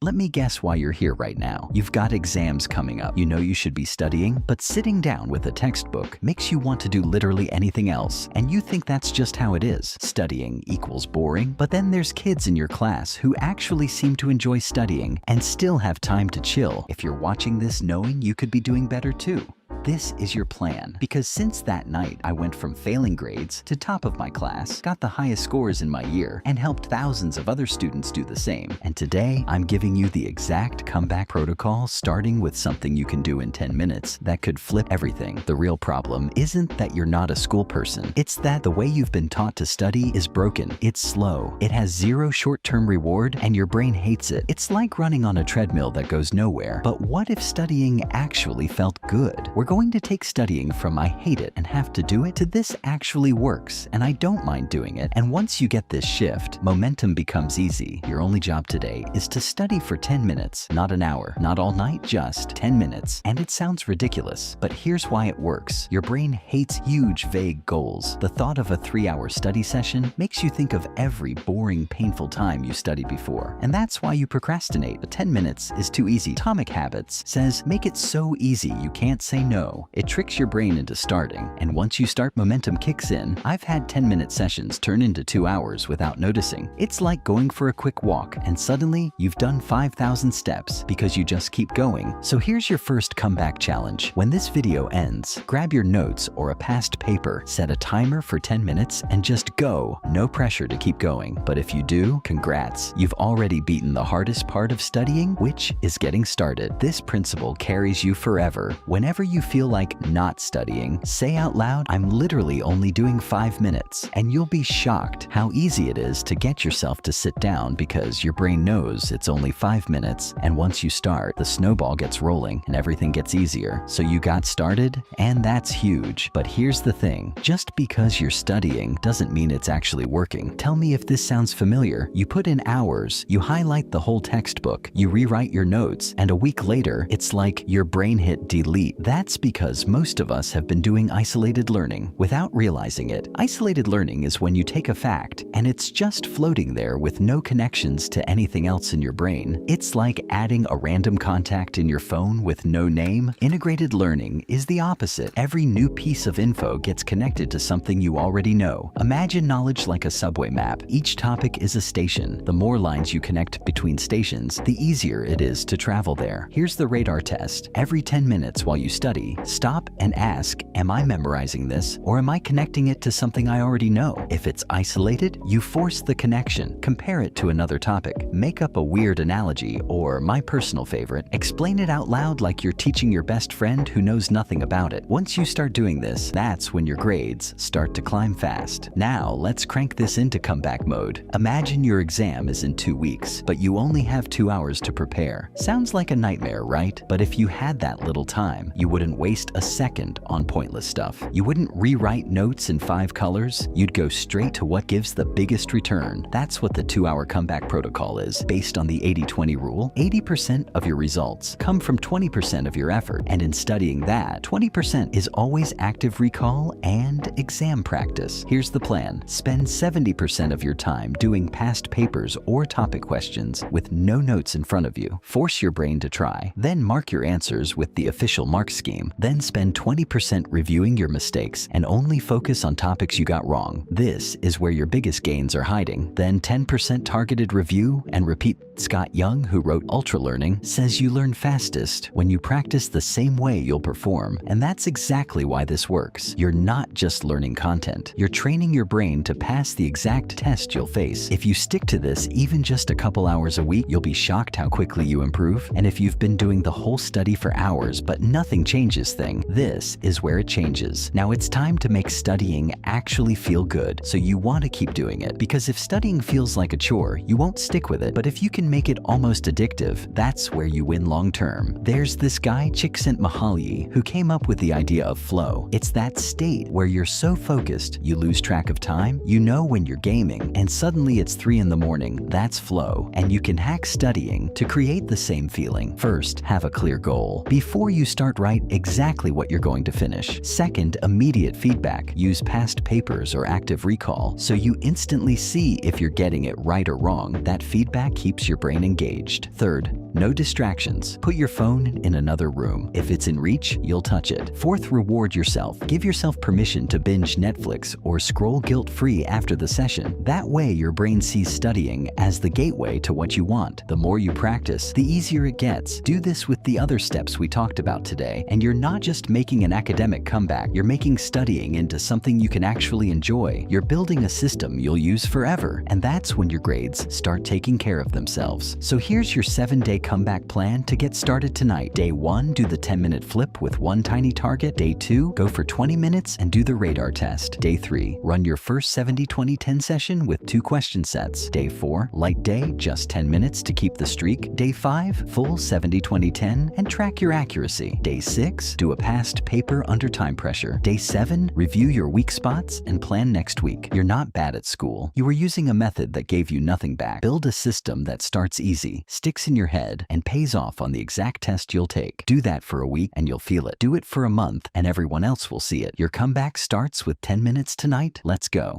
Let me guess why you're here right now. You've got exams coming up. You know you should be studying, but sitting down with a textbook makes you want to do literally anything else, and you think that's just how it is. Studying equals boring, but then there's kids in your class who actually seem to enjoy studying and still have time to chill if you're watching this knowing you could be doing better too. This is your plan, because since that night, I went from failing grades to top of my class, got the highest scores in my year, and helped thousands of other students do the same. And today, I'm giving you the exact comeback protocol, starting with something you can do in 10 minutes that could flip everything. The real problem isn't that you're not a school person. It's that the way you've been taught to study is broken. It's slow. It has zero short-term reward, and your brain hates it. It's like running on a treadmill that goes nowhere. But what if studying actually felt good? We're going to take studying from I hate it and have to do it to this actually works and I don't mind doing it. And once you get this shift, momentum becomes easy. Your only job today is to study for 10 minutes, not an hour, not all night, just 10 minutes. And it sounds ridiculous, but here's why it works. Your brain hates huge, vague goals. The thought of a 3-hour study session makes you think of every boring, painful time you studied before. And that's why you procrastinate. But 10 minutes is too easy. Atomic Habits says make it so easy you can't say no. It tricks your brain into starting, and once you start, momentum kicks in. I've had 10-minute sessions turn into 2 hours without noticing. It's like going for a quick walk, and suddenly you've done 5,000 steps because you just keep going. So here's your first comeback challenge. When this video ends, grab your notes or a past paper, set a timer for 10 minutes, and just go. No pressure to keep going. But if you do, congrats. You've already beaten the hardest part of studying, which is getting started. This principle carries you forever. Whenever you feel like not studying, say out loud, I'm literally only doing 5 minutes, and you'll be shocked how easy it is to get yourself to sit down because your brain knows it's only 5 minutes, and once you start, the snowball gets rolling and everything gets easier. So you got started, and that's huge. But here's the thing, just because you're studying doesn't mean it's actually working. Tell me if this sounds familiar. You put in hours, you highlight the whole textbook, you rewrite your notes, and a week later, it's like your brain hit delete. That's because most of us have been doing isolated learning without realizing it. Isolated learning is when you take a fact and it's just floating there with no connections to anything else in your brain. It's like adding a random contact in your phone with no name. Integrated learning is the opposite. Every new piece of info gets connected to something you already know. Imagine knowledge like a subway map. Each topic is a station. The more lines you connect between stations, the easier it is to travel there. Here's the radar test. Every 10 minutes while you study, stop and ask, am I memorizing this or am I connecting it to something I already know? If it's isolated, you force the connection. Compare it to another topic. Make up a weird analogy, or my personal favorite, explain it out loud like you're teaching your best friend who knows nothing about it. Once you start doing this, that's when your grades start to climb fast. Now, let's crank this into comeback mode. Imagine your exam is in 2 weeks, but you only have 2 hours to prepare. Sounds like a nightmare, right? But if you had that little time, you wouldn't waste a second on pointless stuff. You wouldn't rewrite notes in 5 colors. You'd go straight to what gives the biggest return. That's what the 2-hour comeback protocol is. Based on the 80-20 rule, 80% of your results come from 20% of your effort. And in studying that, 20% is always active recall and exam practice. Here's the plan. Spend 70% of your time doing past papers or topic questions with no notes in front of you. Force your brain to try. Then mark your answers with the official mark scheme. Then spend 20% reviewing your mistakes and only focus on topics you got wrong. This is where your biggest gains are hiding. Then 10% targeted review and repeat. Scott Young, who wrote Ultra Learning, says you learn fastest when you practice the same way you'll perform. And that's exactly why this works. You're not just learning content. You're training your brain to pass the exact test you'll face. If you stick to this even just a couple hours a week, you'll be shocked how quickly you improve. And if you've been doing the whole study for hours but nothing changes thing, this is where it changes. Now it's time to make studying actually feel good. So you want to keep doing it, because if studying feels like a chore, you won't stick with it. But if you can make it almost addictive, that's where you win long term. There's this guy, Csikszentmihalyi, who came up with the idea of flow. It's that state where you're so focused, you lose track of time. You know when you're gaming, and suddenly it's 3 in the morning. That's flow. And you can hack studying to create the same feeling. First, have a clear goal. Before you start, write exactly what you're going to finish. Second, immediate feedback. Use past papers or active recall so you instantly see if you're getting it right or wrong. That feedback keeps your brain engaged. Third, no distractions. Put your phone in another room. If it's in reach, you'll touch it. Fourth, reward yourself. Give yourself permission to binge Netflix or scroll guilt-free after the session. That way, your brain sees studying as the gateway to what you want. The more you practice, the easier it gets. Do this with the other steps we talked about today, and you're not just making an academic comeback, you're making studying into something you can actually enjoy. You're building a system you'll use forever, and that's when your grades start taking care of themselves. So here's your 7-day comeback plan to get started tonight. Day 1, do the 10-minute flip with one tiny target. Day 2, go for 20 minutes and do the radar test. Day 3, run your first 70-20-10 session with 2 question sets. Day 4, light day, just 10 minutes to keep the streak. Day 5, full 70-20-10 and track your accuracy. Day 6, do a past paper under time pressure. Day 7, review your weak spots and plan next week. You're not bad at school. You were using a method that gave you nothing back. Build a system that starts easy, sticks in your head, and pays off on the exact test you'll take. Do that for a week and you'll feel it. Do it for a month and everyone else will see it. Your comeback starts with 10 minutes tonight. Let's go.